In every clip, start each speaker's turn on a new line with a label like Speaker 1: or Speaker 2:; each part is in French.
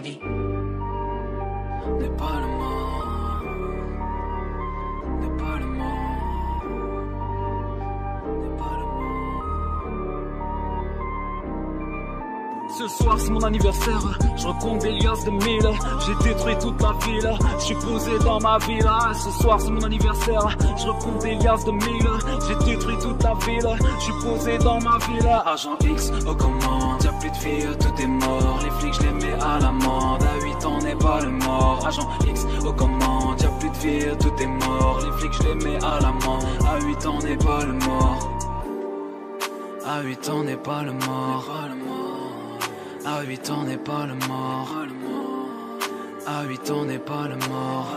Speaker 1: Heavy.
Speaker 2: N'est pas le mort. N'est pas le mort. N'est pas le mort. Ce soir c'est mon anniversaire, je recompte des liasses de mille. J'ai détruit toute la ville, je suis posé dans ma villa. Ce soir c'est mon anniversaire, je recompte des liasses de mille. J'ai détruit toute la ville, je suis posé dans ma villa. Agent X aux commandes, y'a plus de filles, tout est mort. Les flics je les mets à l'amende, à 8 ans n'est pas le mort. Agent X aux commandes, y'a plus de filles, tout est mort. Les flics je les mets à l'amende, à 8 ans n'est pas le mort. À 8 ans n'est pas le mort. À 8 ans n'est pas le mort. À 8 ans n'est pas le mort.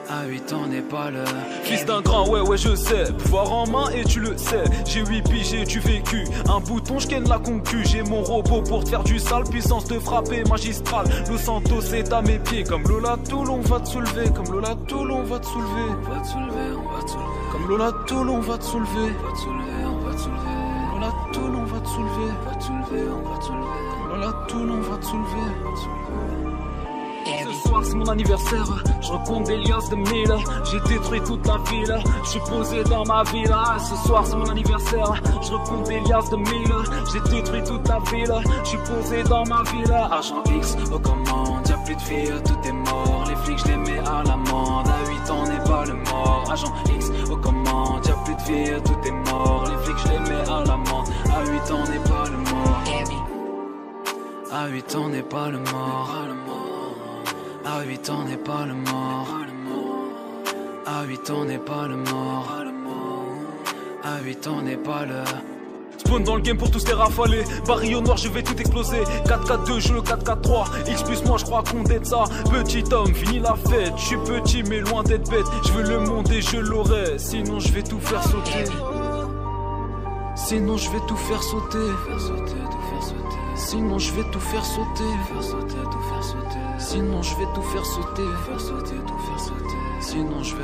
Speaker 2: À 8 ans n'est pas le fils d'un grand, ouais je sais. Pouvoir en main et tu le sais. J'ai 8 piges et du vécu. Un bouton je ken la concu. J'ai mon robot pour te faire du sale. Puissance de frapper magistrale. Los Santos est à mes pieds. Comme Lola Toulon va te soulever. Comme Lola Toulon va te soulever. On va te soulever, on va te soulever. Comme Lola Toulon va te soulever. On va te soulever, on va te soulever. Lola Toulon va te soulever. On va te soulever, on va te soulever. Lola Toulon va te soulever. On va te soulever. Ce soir c'est mon anniversaire, je recompte des liasses de mille. J'ai détruit toute la ville, je suis posé dans ma villa. Ce soir c'est mon anniversaire, je recompte des liasses de mille. J'ai détruit toute la ville, je suis posé dans ma villa. Agent X aux commandes, y'a plus de filles, tout est mort. Les flics je les mets à l'amende, à 8 ans n'est pas le mort. Agent X aux commandes, y'a plus de filles, tout est mort. Les flics je les mets à l'amende, à 8 ans n'est pas le mort. À 8 ans n'est pas le mort. À 8 ans n'est pas le mort. À 8 ans n'est pas le mort. À 8 ans n'est pas le... Spawn dans le game pour tous les rafaler. Baril au noir je vais tout exploser. 4-4-2 jeu 4-4-3. X plus moi je crois qu'on est ça. Petit homme fini la fête. Je suis petit mais loin d'être bête. Je veux le monde et je l'aurai. Sinon je vais tout faire sauter. Sinon je vais tout faire sauter. Sinon je vais tout faire sauter. Sinon je vais tout faire sauter. Sinon je vais...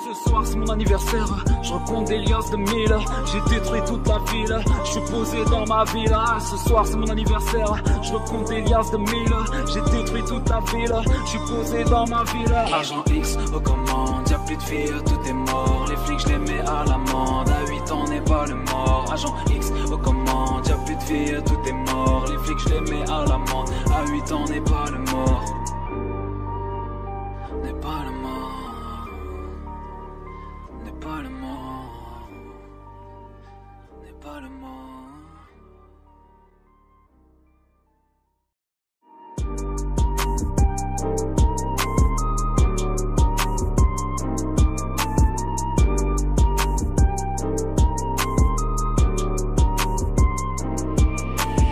Speaker 2: Ce soir c'est mon anniversaire, je recompte des liasses de mille. J'ai détruit toute la ville, je suis posé dans ma villa. Ce soir c'est mon anniversaire, je recompte des liasses de mille. J'ai détruit toute la ville, je suis posé dans ma villa. Agent X aux commandes, y'a plus de filles, tout est mort. Les flics je les mets à l'amende, à 8 ans n'est pas le mort. Agent X aux commandes, y'a plus de filles, tout est mort. Les flics je les mets à l'amende, à 8 ans n'est pas le mort. N'est pas le mort. N'est pas le mort. N'est pas le mort.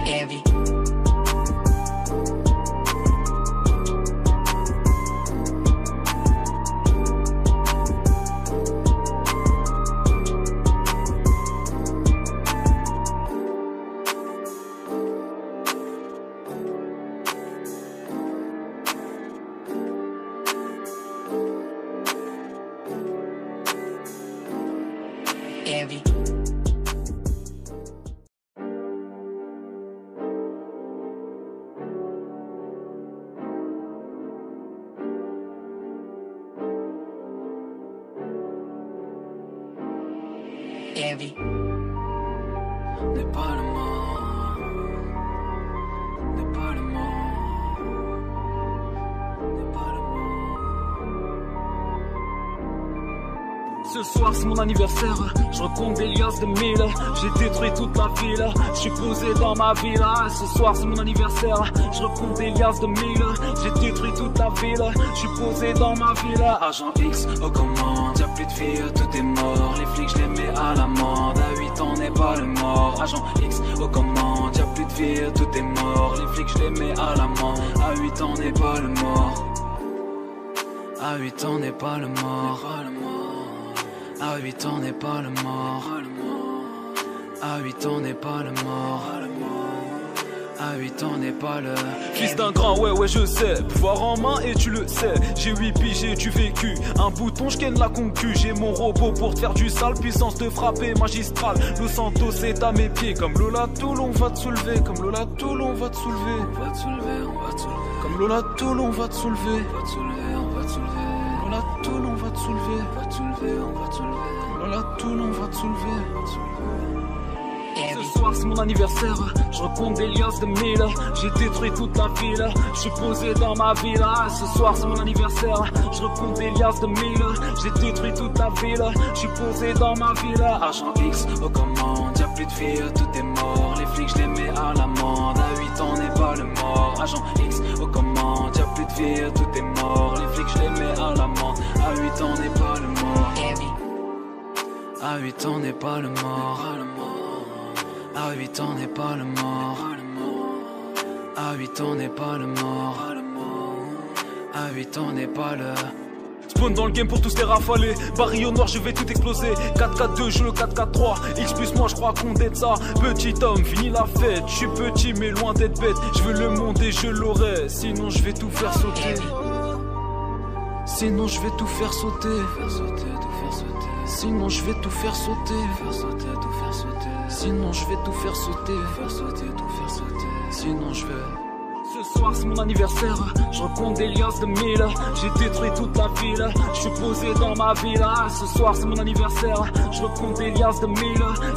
Speaker 1: Heavy. Heavy. Heavy.
Speaker 2: N'est pas le mort. N'est pas le mort. N'est pas le mort. Ce soir c'est mon anniversaire, je recompte des liasses de mille. J'ai détruit toute la ville, je suis posé dans ma villa. Ce soir c'est mon anniversaire, je recompte des liasses de mille. J'ai détruit toute la ville, je suis posé dans ma villa. Agent X aux commandes, y'a plus de filles, tout est mort. Les flics je les mets à l'amende, à 8 ans n'est pas le mort. Agent X aux commandes, y'a plus de filles, tout est mort. Les flics je les mets à l'amende, à 8 ans n'est pas le mort. À 8 ans n'est pas le mort. À 8 ans n'est pas le mort. À 8 ans n'est pas le mort. À 8 ans n'est pas le fils d'un grand, ouais je sais. Pouvoir en main et tu le sais. J'ai 8 piges, j'ai du vécu. Un bouton, je ken la concu. J'ai mon robot pour te faire du sale. Puissance de frapper magistrale. Los Santos est à mes pieds. Comme Lola Toulon va te soulever. Comme Lola Toulon va te soulever. On va te soulever, on va te soulever. Comme Lola Toulon va te soulever. On va te soulever, on va te soulever. Lola Toulon va te soulever. On va te soulever, on va te soulever. Lola Toulon va te soulever. On va te soulever. Ce soir c'est mon anniversaire, je recompte des liasses de 1000. J'ai détruit toute la ville, je suis posé dans ma villa. Ce soir c'est mon anniversaire, je recompte des liasses de 1000. J'ai détruit toute la ville, je suis posé dans ma villa. Agent X aux commandes, y'a plus de filles, tout est mort. Les flics je les mets à l'amende, à 8 ans n'est pas le mort. Agent X aux commandes, y'a plus de filles, tout est mort. Les flics je les mets à l'amende, à 8 ans n'est pas le mort. À 8 ans n'est pas le mort. À 8 ans n'est pas le mort. À 8 ans n'est pas le mort. À 8 ans n'est pas le... Spawn dans le game pour tous les rafaler. Baril au noir, je vais tout exploser. 4-4-2, je le 4-4-3. X plus moi, je crois qu'on est ça. Petit homme, fini la fête. Je suis petit, mais loin d'être bête. Je veux le monde et je l'aurai. Sinon, je vais tout faire sauter. Sinon, je vais tout faire sauter. Sinon, je vais tout faire sauter. Sinon, je vais tout faire sauter. Sinon, je vais... Ce soir c'est mon anniversaire, je recompte des liasses de 1000. J'ai détruit toute la ville, je suis posé dans ma villa. Ce soir c'est mon anniversaire, je recompte des liasses de 1000.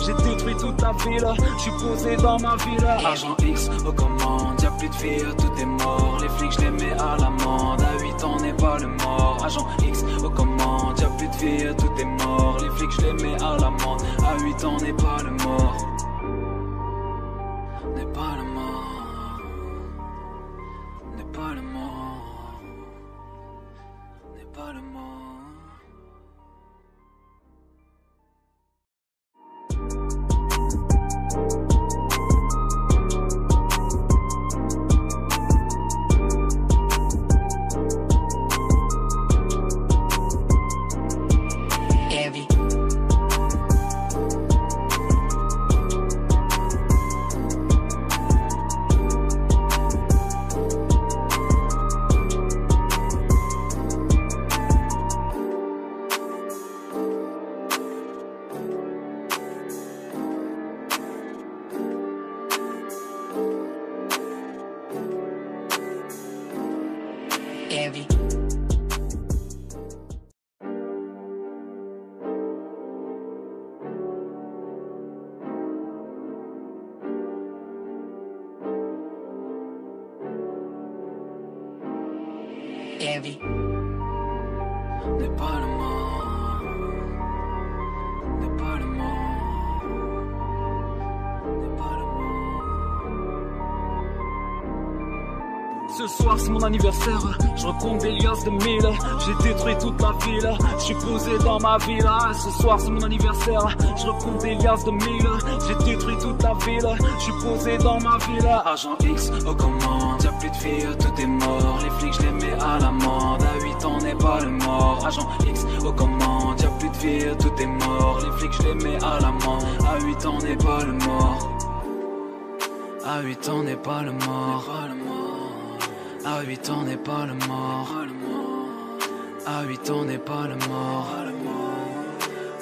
Speaker 2: J'ai détruit toute la ville, je suis posé dans ma villa. Agent X aux commandes, y'a plus de filles, tout est mort. Les flics je les mets à l'amende, à 8 ans n'est pas le mort. Agent X aux commandes, y'a plus de filles, tout est mort. Les flics je les mets à l'amende, à 8 ans n'est pas le mort. N'est pas le mort. Pas le mort, n'est pas le mort.
Speaker 1: Envy. Envy.
Speaker 2: N'est pas le mort. N'est pas le mort. N'est pas le mort. Ce soir c'est mon anniversaire, je recompte des liasses de 1000. J'ai détruit toute la ville, je suis posé dans ma villa. Ce soir c'est mon anniversaire, je recompte des liasses de 1000. J'ai détruit toute la ville, je suis posé dans ma villa. Agent X aux commandes, y'a plus de filles, tout est mort. Les flics je les mets à l'amende, à 8 ans n'est pas le mort. Agent X aux commandes, y'a plus de filles, tout est mort. Les flics je les mets à l'amende, à 8 ans n'est pas le mort. À 8 ans n'est pas le mort. À 8 ans n'est pas le mort. À 8 ans n'est pas le mort.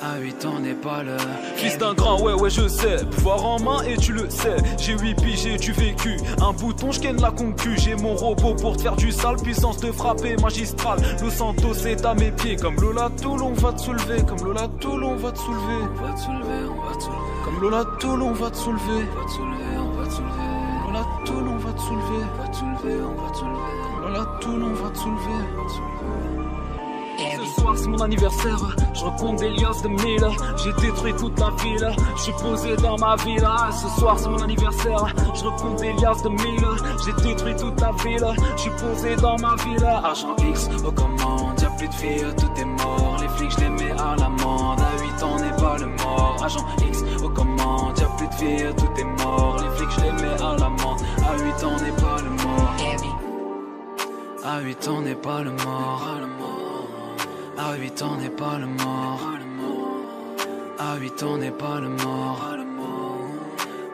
Speaker 2: À 8 ans n'est pas le... Fils d'un grand, ouais je sais. Pouvoir en main et tu le sais. J'ai 8 piges, j'ai du vécu. Un bouton, je ken la concu. J'ai mon robot pour te faire du sale. Puissance de frapper magistrale. Los Santos est à mes pieds. Comme Lola Toulon va te soulever. Comme Lola Toulon va te soulever. On va te soulever, on va te soulever. Comme Lola Toulon va te soulever. On va te soulever, on va te soulever. Lola Toulon va te soulever. On va te soulever, on va te soulever. Lola Toulon va te soulever. On va te soulever. Ce soir c'est mon anniversaire, je recompte des liasses de 1000. J'ai détruit toute la ville, je suis posé dans ma villa. Ce soir c'est mon anniversaire, je recompte des liasses de 1000. J'ai détruit toute la ville, je suis posé dans ma villa. Agent X aux commandes, y'a plus de filles, tout est mort. Les flics je les mets à l'amende, à 8 ans n'est pas le mort. Agent X aux commandes, y'a plus de filles, tout est mort. Les flics je les mets à l'amende, à 8 ans n'est pas le mort. À 8 ans n'est pas le mort. À 8 ans n'est pas le mort. À 8 ans n'est pas le mort.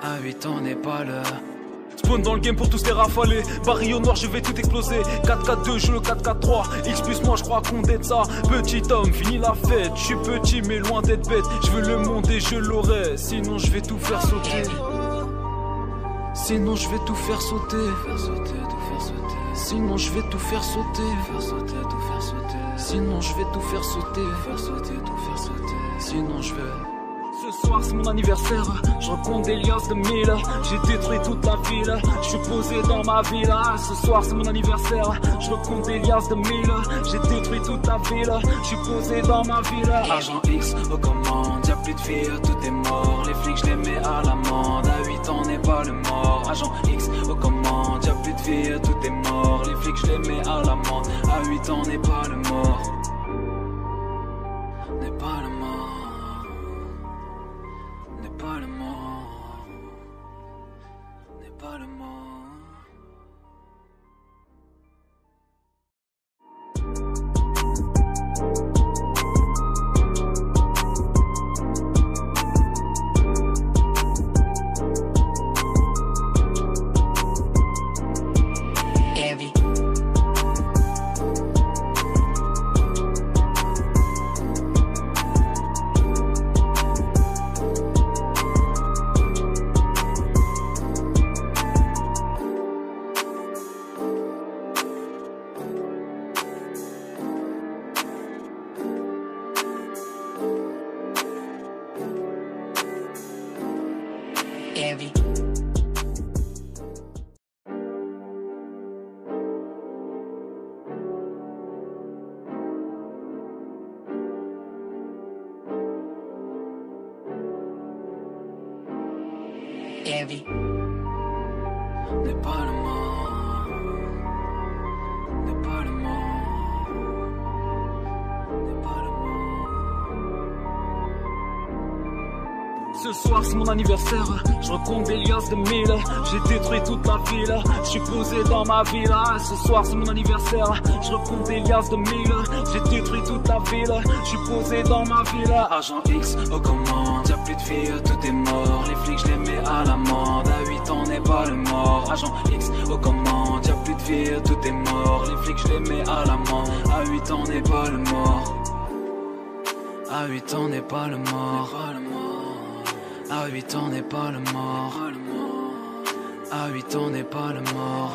Speaker 2: À 8 ans n'est pas le... Spawn dans le game pour tous les rafaler. Baril au noir, je vais tout exploser. 4-4-2, je le 4-4-3. X plus moi, je crois qu'on est de ça. Petit homme, fini la fête. Je suis petit, mais loin d'être bête. Je veux le monde et je l'aurai. Sinon, je vais tout faire sauter. Sinon, je vais tout faire sauter. Sinon, je vais tout faire sauter. Sinon, je vais tout faire sauter. Sinon, je vais. Ce soir c'est mon anniversaire, je recompte des liasses de 1000. J'ai détruit toute la ville, je suis posé dans ma ville. Ce soir c'est mon anniversaire, je recompte des liasses de 1000. J'ai détruit toute la ville, je suis posé dans ma ville. Agent X aux commandes, y'a plus de filles, tout est mort. Les flics je les mets à l'amende, à 8 ans n'est pas le mort. Agent X aux commandes, y'a plus de filles, tout est mort. Les flics je les mets à l'amende, à 8 ans n'est pas le mort. N'est pas le mort. N'est pas le mort, n'est pas le mort.
Speaker 1: Envy. Envy. Envy.
Speaker 2: N'est pas le mort, n'est pas le mort, n'est pas le mort. Ce soir c'est mon anniversaire, je recompte des liasses de 1000. J'ai détruit toute la ville, je suis posé dans ma ville. Ce soir c'est mon anniversaire, je recompte des liasses de 1000. J'ai détruit toute la ville, je suis posé dans ma ville. Agent X aux commandes, y'a plus de filles, tout est mort. Les flics je les mets à l'amende, à 8 ans n'est pas le mort. Agent X aux commandes, y'a plus de filles, tout est mort. Les flics je les mets à l'amende, à 8 ans n'est pas le mort. À 8 ans n'est pas le mort. À 8 ans n'est pas le mort. À 8 ans n'est pas le mort.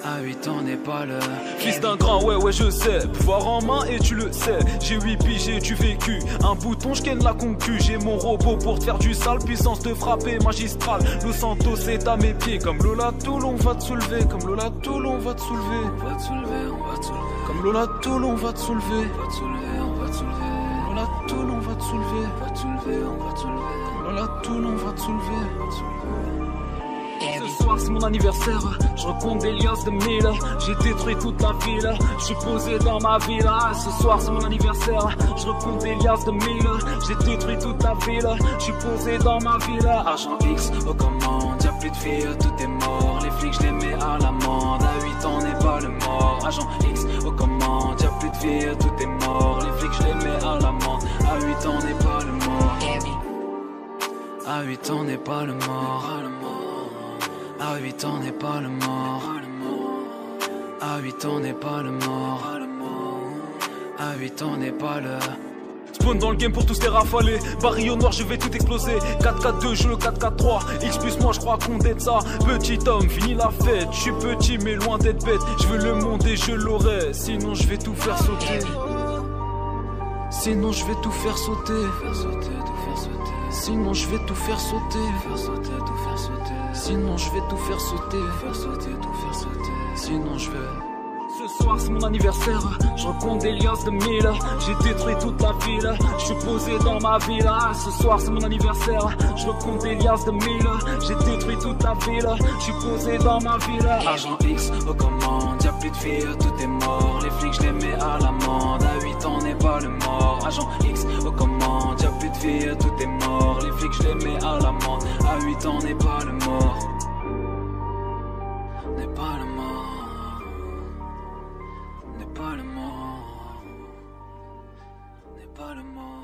Speaker 2: À 8 ans n'est pas le. Fils d'un grand, ouais je sais. Pouvoir en main et tu le sais. J'ai 8 piges, j'ai du vécu. Un bouton, je ken la concu. J'ai mon robot pour te faire du sale. Puissance de frapper magistrale. Los Santos est à mes pieds. Comme Lola Toulon va te soulever. Comme Lola Toulon va te soulever. On va te soulever, on va te soulever. Comme Lola Toulon va te soulever. On va te soulever, on va te soulever. Lola Toulon va te soulever. On va te soulever, on va te soulever. Lola Toulon va te soulever. On va te soulever. Ce soir c'est mon anniversaire, je recompte des liasses de 1000. J'ai détruit toute la ville, je suis posé dans ma ville. Ce soir c'est mon anniversaire, je recompte des liasses de 1000. J'ai détruit toute la ville, je suis posé dans ma ville. Agent X aux commandes, y'a plus de filles, tout est mort. Les flics je les mets à l'amende, à 8 ans n'est pas le mort. Agent X aux commandes, y'a plus de filles, tout est mort. Les flics je les mets à l'amende, à 8 ans n'est pas le mort. À 8 ans n'est pas le mort. À 8 ans n'est pas le mort. À 8 ans n'est pas le mort. À 8 ans n'est pas le. Spawn dans le game pour tous les rafaler. Baril au noir, je vais tout exploser. 4-4-2, je le 4-4-3. X plus moi, je crois qu'on est de ça. Petit homme, fini la fête. Je suis petit, mais loin d'être bête. Je veux le monde et je l'aurai. Sinon, je vais tout faire sauter. Sinon, je vais tout faire sauter. Sinon, je vais tout faire sauter. Sinon, je vais tout faire sauter. Sinon, je vais. Ce soir c'est mon anniversaire, je recompte des liasses de 1000. J'ai détruit toute la ville, je suis posé dans ma ville. Ce soir c'est mon anniversaire, je recompte des liasses de 1000. J'ai détruit toute la ville, je suis posé dans ma ville. Agent X aux commandes, y'a plus de filles, tout est mort. Les flics je les mets à l'amende, à 8 ans n'est pas le mort. Agent X aux commandes, y'a plus de filles, tout est mort. Les flics je les mets à l'amende, à 8 ans n'est pas le mort. N'est pas le mort. N'est pas le mort. N'est pas le mort.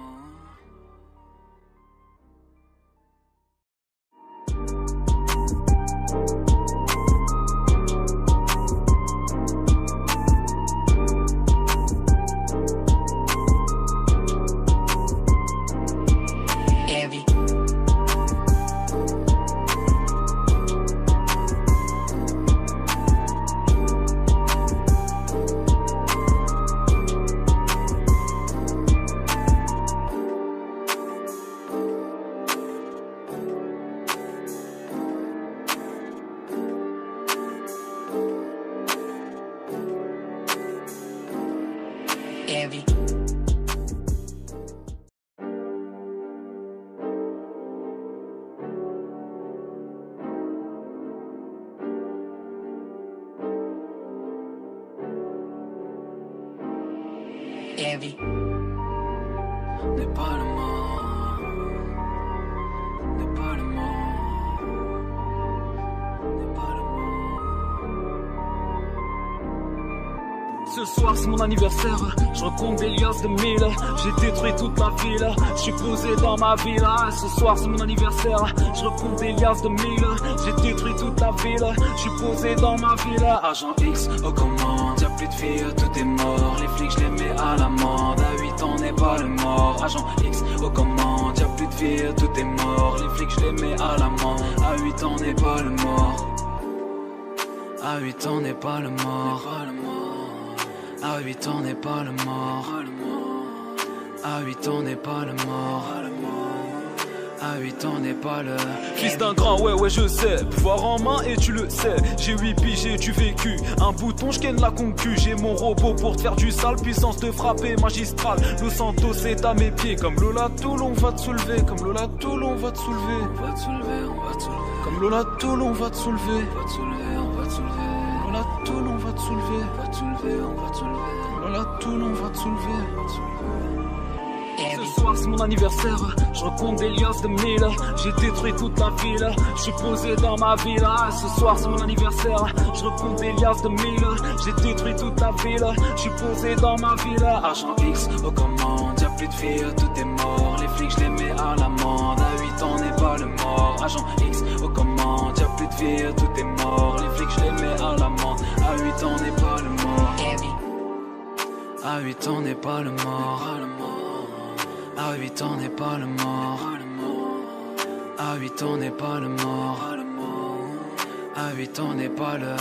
Speaker 1: Heavy. Heavy.
Speaker 2: N'est pas le mort, n'est pas le mort, n'est pas le mort. Ce soir c'est mon anniversaire, je recompte des liasses de mille. J'ai détruit toute la ville, je suis posé dans ma ville. Ce soir c'est mon anniversaire, je recompte des liasses de mille. J'ai détruit toute la ville, je suis posé dans ma ville. Agent X aux commandes, y'a plus de filles, tout est mort. Les flics je les mets à l'amende, à 8 ans n'est pas le mort. Agent X aux commandes, y'a plus de filles, tout est mort. Les flics je les mets à l'amende, à 8 ans n'est pas le mort. À 8 ans n'est pas le mort. À 8 ans n'est pas le mort. À 8 ans n'est pas le mort. À 8 ans n'est pas le... Fils d'un grand, ouais je sais. Pouvoir en main et tu le sais. J'ai 8 piges, j'ai du vécu. Un bouton, je ken la concu. J'ai mon robot pour te faire du sale. Puissance de frapper magistrale. Los Santos est à mes pieds. Comme Lola Toulon va te soulever. Comme Lola Toulon va te soulever. On va te soulever, on va te soulever. Comme Lola Toulon va te soulever. On va te soulever, on va te soulever. Lola Toulon va te soulever. On va te soulever, on va te soulever. Lola Toulon va te soulever. On va te soulever. Ce soir c'est mon anniversaire, je recompte des liasses de mille. J'ai détruit toute la ville, je suis posé dans ma ville. Ce soir c'est mon anniversaire, je recompte des liasses de mille. J'ai détruit toute la ville, je suis posé dans ma ville. Agent X aux commandes, y'a plus de filles, tout est mort. Les flics je les mets à l'amende, à 8 ans n'est pas le mort. Agent X aux commandes, y'a plus de filles, tout est mort. Les flics je les mets à l'amende, à 8 ans n'est pas le mort. À 8 ans n'est pas le mort. À 8 ans n'est pas le mort. À 8 ans n'est pas le mort. À 8 ans n'est pas le...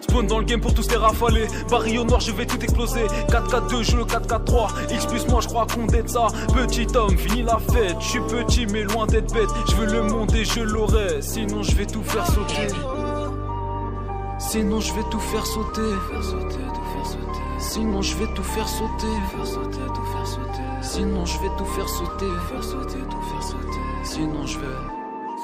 Speaker 2: Spawn dans le game pour tous les rafaler. Baril au noir je vais tout exploser. 4-4-2 je le 4-4-3. X plus moi je crois qu'on est ça. Petit homme fini la fête. Je suis petit mais loin d'être bête. Je veux le monde et je l'aurai. Sinon je vais tout faire sauter. Sinon je vais tout faire sauter. Sinon je vais tout faire sauter. Sinon je vais tout faire sauter. Sinon je vais...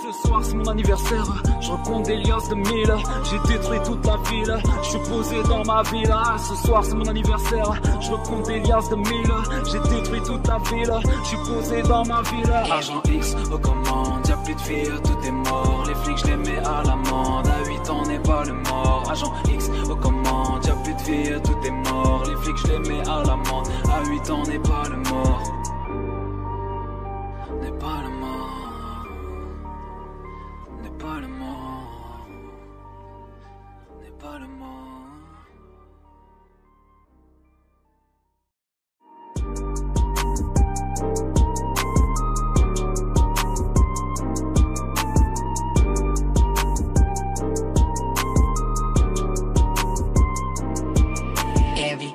Speaker 2: Ce soir c'est mon anniversaire, je recompte des liasses de mille. J'ai détruit toute la ville, je suis posé dans ma ville. Ce soir c'est mon anniversaire, je recompte des liasses de mille. J'ai détruit toute la ville, je suis posé dans ma ville. Agent X aux commandes, y'a plus de filles, tout est mort. Les flics je les mets à l'amende, à 8 ans n'est pas le mort. Agent X aux commandes, y'a plus de filles, tout est mort. Les flics je les mets à l'amende, à 8 ans n'est pas le mort. N'est pas le mort. N'est pas le mort. N'est pas le mort.
Speaker 1: Heavy.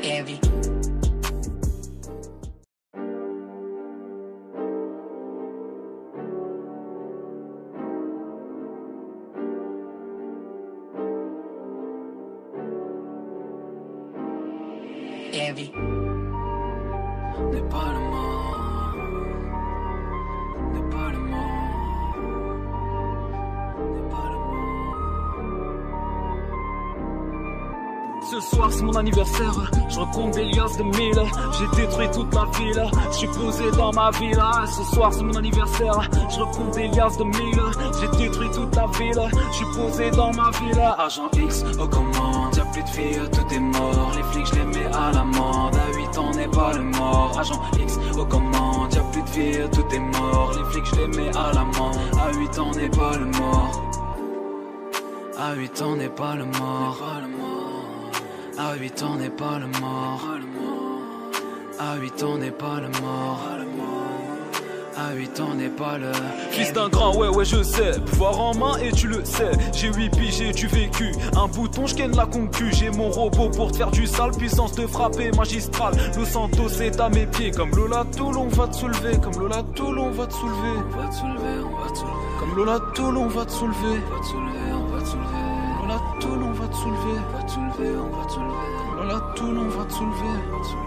Speaker 1: Heavy. Heavy.
Speaker 2: N'est pas le mort. N'est pas le mort. N'est pas le mort. Ce soir c'est mon anniversaire, je recompte des liasses de mille. J'ai détruit toute la ville, je suis posé dans ma ville. Ce soir c'est mon anniversaire, je recompte des liasses de mille. J'ai détruit toute la ville, je suis posé dans ma ville. Agent X aux commandes, y'a plus de filles, tout est mort. Les flics je les mets à l'amende, à 8 ans n'est pas le mort. Agent X aux commandes, y'a plus de filles, tout est mort. Les flics je les mets à l'amende, à 8 ans n'est pas le mort. À 8 ans n'est pas le mort. À 8 ans n'est pas le mort. À 8 ans n'est pas le mort. À 8 ans n'est pas le fils d'un grand, ouais je sais. Pouvoir en main et tu le sais. J'ai 8 piges, j'ai du vécu. Un bouton, je ken la concu. J'ai mon robot pour te faire du sale. Puissance de frapper magistrale. Los Santos est à mes pieds. Comme Lola Toulon va te soulever. Comme Lola Toulon va te soulever. On va te soulever, on va te soulever. Comme Lola Toulon va te soulever. On va te soulever, on va te soulever. Lola Toulon va te soulever. On va te soulever, on va te soulever. Lola Toulon va te soulever. On va te soulever.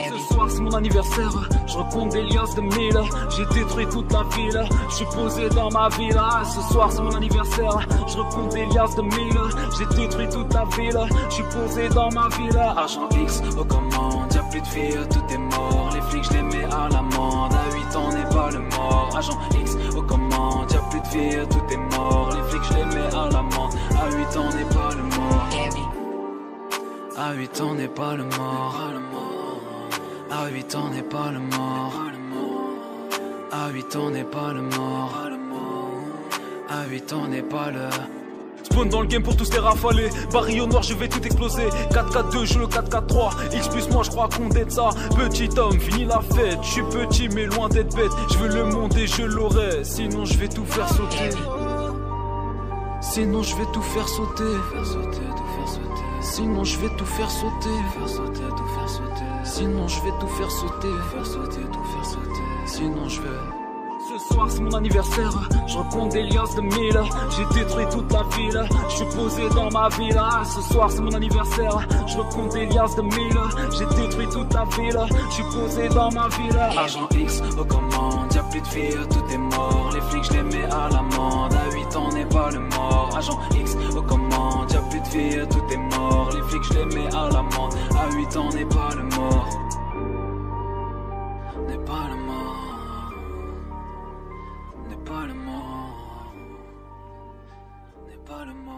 Speaker 2: Ce soir c'est mon anniversaire, je recompte des liasses de mille. J'ai détruit toute la ville, je suis posé dans ma villa. Ce soir c'est mon anniversaire, je recompte des liasses de mille. J'ai détruit toute la ville, je suis posé dans ma villa. Agent X aux commandes, y'a plus de filles, tout est mort. Les flics je les mets à l'amende, à 8 ans n'est pas le mort. Agent X aux commandes, y'a plus de filles, tout est mort. Les flics je les mets à l'amende, à 8 ans n'est pas le mort. À 8 ans n'est pas le mort. À 8 ans n'est pas le mort. À 8 ans n'est pas le mort. À 8 ans n'est pas le... Spawn dans le game pour tous les rafaler. Baril au noir je vais tout exploser. 4-4-2 je le 4-4-3. X plus moi je crois qu'on est ça. Petit homme fini la fête. Je suis petit mais loin d'être bête. Je veux le monde et je l'aurai. Sinon je vais tout faire sauter. Sinon je vais tout faire sauter. Sinon je vais tout faire sauter. Sinon je vais tout faire sauter. Sinon je vais... Ce soir c'est mon anniversaire, je recompte des liasses de mille. J'ai détruit toute la ville, je suis posé dans ma villa. Ce soir c'est mon anniversaire, je recompte des liasses de mille. J'ai détruit toute la ville, je suis posé dans ma villa. Agent X aux commandes, y'a plus de filles, tout est mort. Les flics je les mets à l'amende, à 8 ans n'est pas le mort. Agent X aux commandes, y'a plus de filles, tout est mort. Les flics je les mets à l'amende, à 8 ans n'est pas le mort. N'est pas le mort. N'est pas le mort. N'est pas le mort.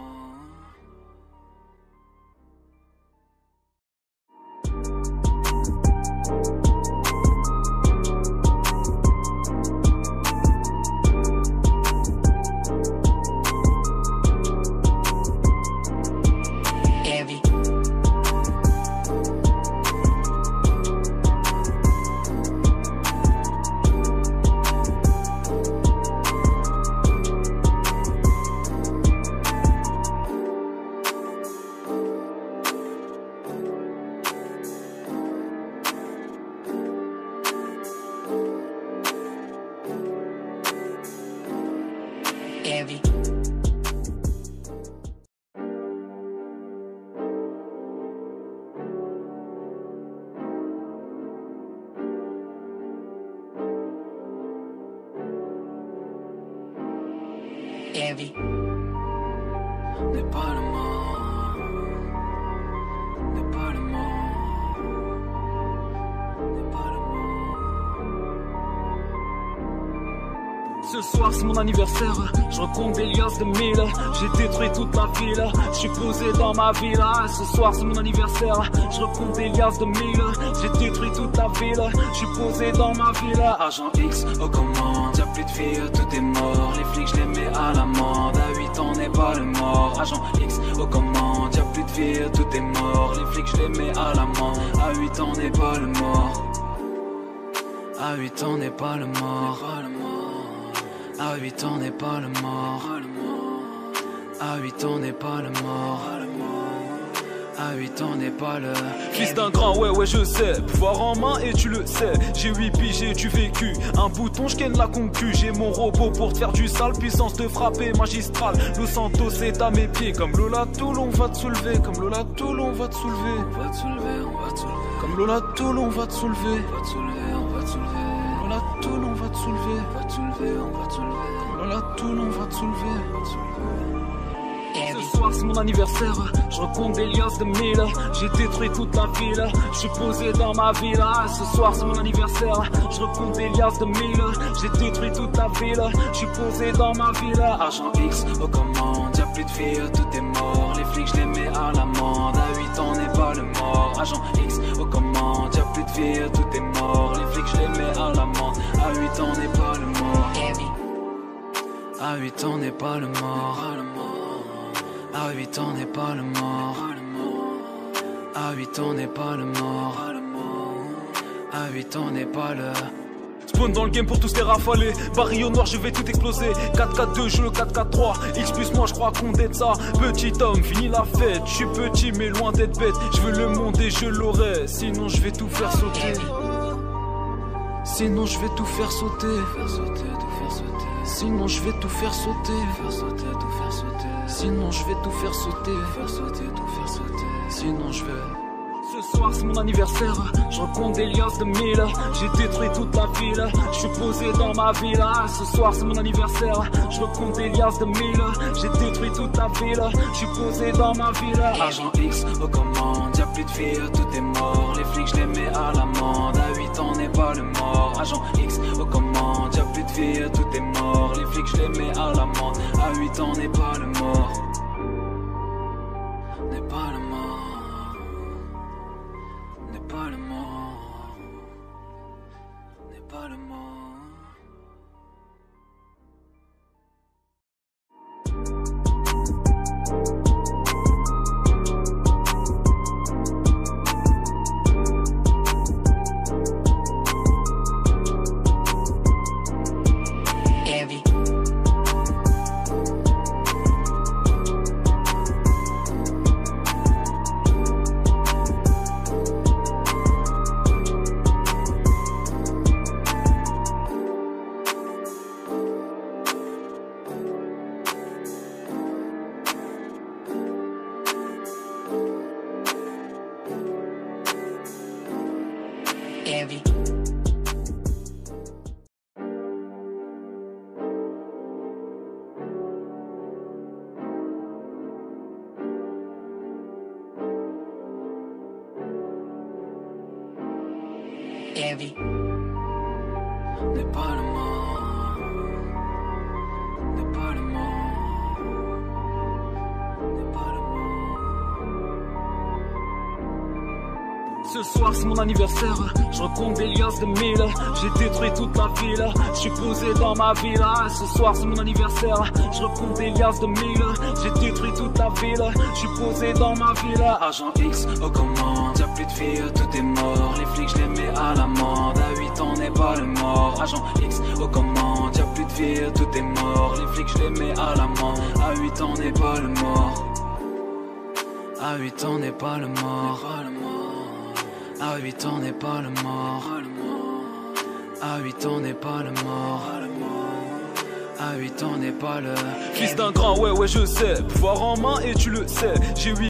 Speaker 1: Heavy. Heavy. Heavy.
Speaker 2: N'est pas le mort. N'est pas le mort. N'est pas le mort. Ce soir c'est mon anniversaire, je recompte des liasses de mille. J'ai détruit toute la ville, je suis posé dans ma villa. Ce soir c'est mon anniversaire, je recompte des liasses de mille. J'ai détruit toute la ville, je suis posé dans ma villa. Agent X aux commandes, y'a plus de filles, tout est mort. Les flics je les mets à l'amende, à 8 ans n'est pas le mort. Agent X aux commandes, y'a plus de filles, tout est mort. Les flics je les mets à l'amende, à 8 ans n'est pas le mort. À 8 ans n'est pas le mort. À 8 ans n'est pas le mort. À 8 ans n'est pas le mort. À 8 ans n'est pas le... Fils d'un grand, ouais je sais. Pouvoir en main et tu le sais. J'ai 8 piges, j'ai du vécu. Un bouton, je ken la concu. J'ai mon robot pour te faire du sale. Puissance de frapper magistrale. Los Santos est à mes pieds. Comme Lola Toulon va te soulever. Comme Lola Toulon va te soulever. On va te soulever, on va te soulever. Comme Lola Toulon va te soulever. On va te soulever, on va te soulever. Lola Toulon va te soulever. On va te soulever, on va te soulever. Lola Toulon va te soulever. On va te soulever. Ce soir c'est mon anniversaire, je recompte des liasses de mille. J'ai détruit toute la ville, je suis posé dans ma villa. Ce soir c'est mon anniversaire, je recompte des liasses de mille. J'ai détruit toute la ville, je suis posé dans ma villa. Agent X aux commandes, y'a plus de filles, tout est mort. Les flics je les mets à l'amende, à 8 ans n'est pas le mort. Agent X aux commandes, y'a plus de filles, tout est mort. Les flics je les mets à l'amende, à 8 ans n'est pas le mort. À 8 ans n'est pas le mort. À 8 ans n'est pas le mort. À 8 ans n'est pas le mort. À 8 ans n'est pas le... Spawn dans le game pour tous les rafaler. Baril au noir, je vais tout exploser. 4-4-2, je le 4-4-3. X plus moi, je crois qu'on est ça. Petit homme, fini la fête. Je suis petit, mais loin d'être bête. Je veux le monde et je l'aurai. Sinon, je vais tout faire sauter. Sinon, je vais tout faire sauter. Sinon, je vais tout faire sauter. Sinon, je vais tout faire sauter. Sinon, je vais. Ce soir c'est mon anniversaire, je recompte des liasses de 1000. J'ai détruit toute la ville, je suis posé dans ma villa. Ce soir c'est mon anniversaire, je recompte des liasses de 1000. J'ai détruit toute la ville, je suis posé dans ma villa. Agent X aux commandes, y'a plus de filles, tout est mort. Les flics je les mets à l'amende, à 8 ans n'est pas le mort. Agent X aux commandes, y'a plus de filles, tout est mort. Les flics je les mets à l'amende, à 8 ans n'est pas le mort. N'est pas le mort. N'est pas le mort, n'est pas le mort.
Speaker 1: Heavy. Heavy. Heavy.
Speaker 2: N'est pas le mort, n'est pas le mort, n'est pas le mort. Ce soir c'est mon anniversaire, je recompte des liasses de 1000. J'ai détruit toute la ville, je suis posé dans ma villa. Ce soir c'est mon anniversaire, je recompte des liasses de 1000. J'ai détruit toute la ville, je suis posé dans ma villa. Agent X aux commandes, y'a plus de filles, tout est mort. Les flics je les mets à l'amende, à 8 ans n'est pas le mort. Agent X aux commandes, y'a plus de filles, tout est mort. Les flics je les mets à l'amende, à 8 ans n'est pas le mort. À 8 ans n'est pas le mort. À 8 ans n'est pas le mort. À 8 ans n'est pas le mort. À 8 ans n'est pas le. Fils d'un grand, ouais, je sais. Pouvoir en main et tu le sais. J'ai 8